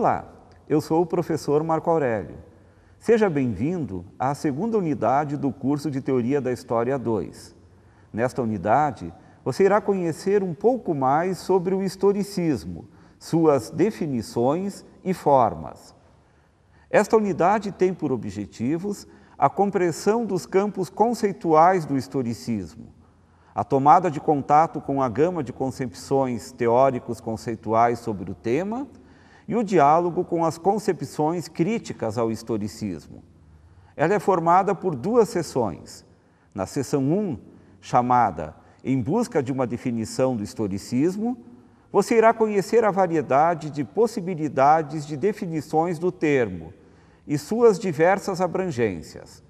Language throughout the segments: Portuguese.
Olá, eu sou o professor Marco Aurélio. Seja bem-vindo à segunda unidade do curso de Teoria da História 2. Nesta unidade, você irá conhecer um pouco mais sobre o historicismo, suas definições e formas. Esta unidade tem por objetivos a compreensão dos campos conceituais do historicismo, a tomada de contato com a gama de concepções teóricos conceituais sobre o tema e o diálogo com as concepções críticas ao historicismo. Ela é formada por duas seções. Na seção 1, chamada Em Busca de uma Definição do Historicismo, você irá conhecer a variedade de possibilidades de definições do termo e suas diversas abrangências.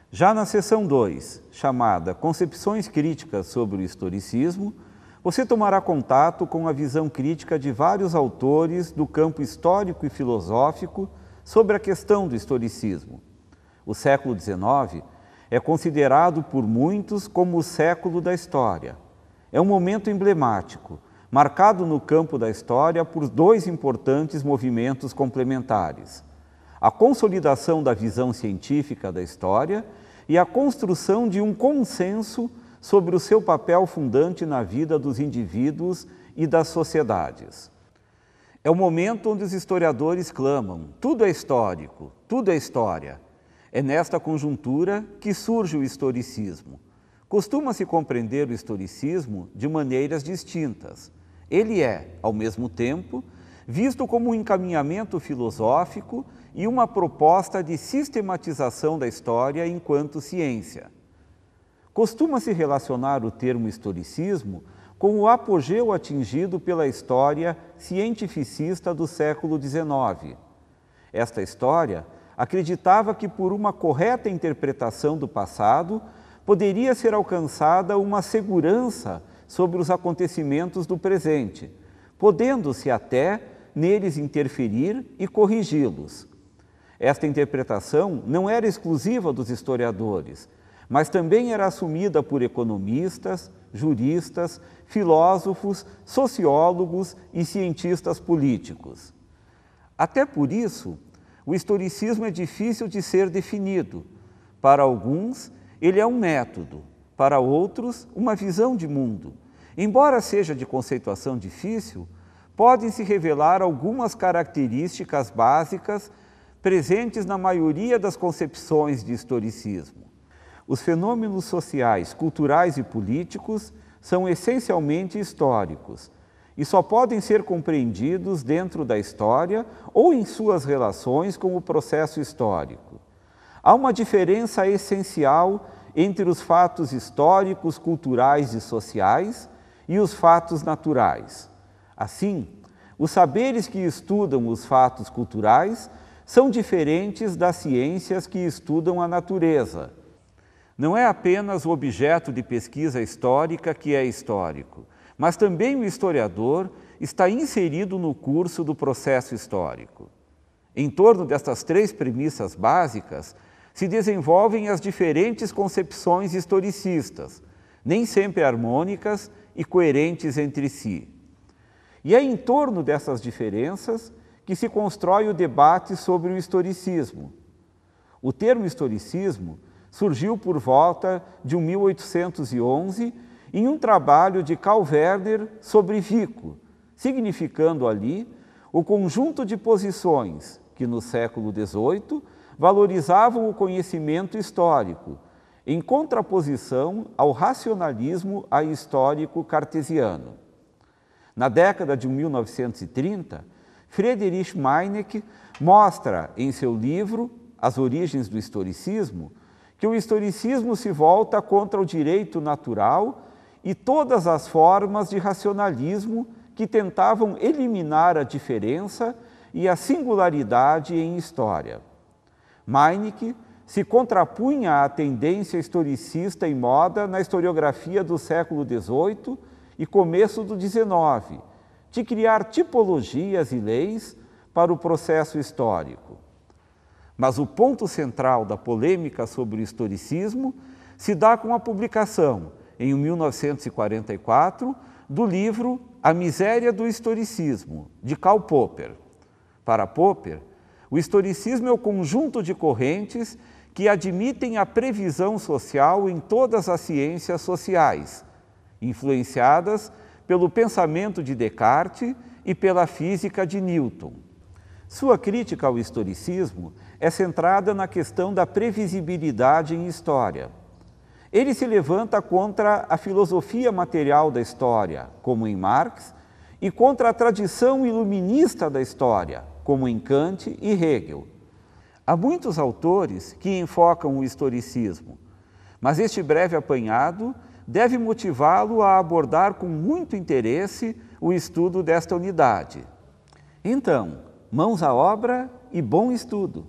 Já na seção 2, chamada Concepções Críticas sobre o Historicismo, você tomará contato com a visão crítica de vários autores do campo histórico e filosófico sobre a questão do historicismo. O século XIX é considerado por muitos como o século da história. É um momento emblemático, marcado no campo da história por dois importantes movimentos complementares: a consolidação da visão científica da história e a construção de um consenso sobre o seu papel fundante na vida dos indivíduos e das sociedades. É o momento onde os historiadores clamam: tudo é histórico, tudo é história. É nesta conjuntura que surge o historicismo. Costuma-se compreender o historicismo de maneiras distintas. Ele é, ao mesmo tempo, visto como um encaminhamento filosófico e uma proposta de sistematização da história enquanto ciência. Costuma-se relacionar o termo historicismo com o apogeu atingido pela história cientificista do século XIX. Esta história acreditava que, por uma correta interpretação do passado, poderia ser alcançada uma segurança sobre os acontecimentos do presente, podendo-se até neles interferir e corrigi-los. Esta interpretação não era exclusiva dos historiadores, mas também era assumida por economistas, juristas, filósofos, sociólogos e cientistas políticos. Até por isso, o historicismo é difícil de ser definido. Para alguns, ele é um método, para outros, uma visão de mundo. Embora seja de conceituação difícil, podem se revelar algumas características básicas presentes na maioria das concepções de historicismo. Os fenômenos sociais, culturais e políticos são essencialmente históricos e só podem ser compreendidos dentro da história ou em suas relações com o processo histórico. Há uma diferença essencial entre os fatos históricos, culturais e sociais e os fatos naturais. Assim, os saberes que estudam os fatos culturais são diferentes das ciências que estudam a natureza. Não é apenas o objeto de pesquisa histórica que é histórico, mas também o historiador está inserido no curso do processo histórico. Em torno destas três premissas básicas se desenvolvem as diferentes concepções historicistas, nem sempre harmônicas e coerentes entre si. E é em torno dessas diferenças que se constrói o debate sobre o historicismo. O termo historicismo surgiu por volta de 1811 em um trabalho de Carl Werner sobre Vico, significando ali o conjunto de posições que no século XVIII valorizavam o conhecimento histórico, em contraposição ao racionalismo ahistórico cartesiano. Na década de 1930, Friedrich Meinecke mostra em seu livro As Origens do Historicismo que o historicismo se volta contra o direito natural e todas as formas de racionalismo que tentavam eliminar a diferença e a singularidade em história. Meinecke se contrapunha à tendência historicista em moda na historiografia do século XVIII e começo do XIX, de criar tipologias e leis para o processo histórico. Mas o ponto central da polêmica sobre o historicismo se dá com a publicação, em 1944, do livro A Miséria do Historicismo, de Karl Popper. Para Popper, o historicismo é o conjunto de correntes que admitem a previsão social em todas as ciências sociais, influenciadas pelo pensamento de Descartes e pela física de Newton. Sua crítica ao historicismo é centrada na questão da previsibilidade em história. Ele se levanta contra a filosofia material da história, como em Marx, e contra a tradição iluminista da história, como em Kant e Hegel. Há muitos autores que enfocam o historicismo, mas este breve apanhado deve motivá-lo a abordar com muito interesse o estudo desta unidade. Então, mãos à obra e bom estudo!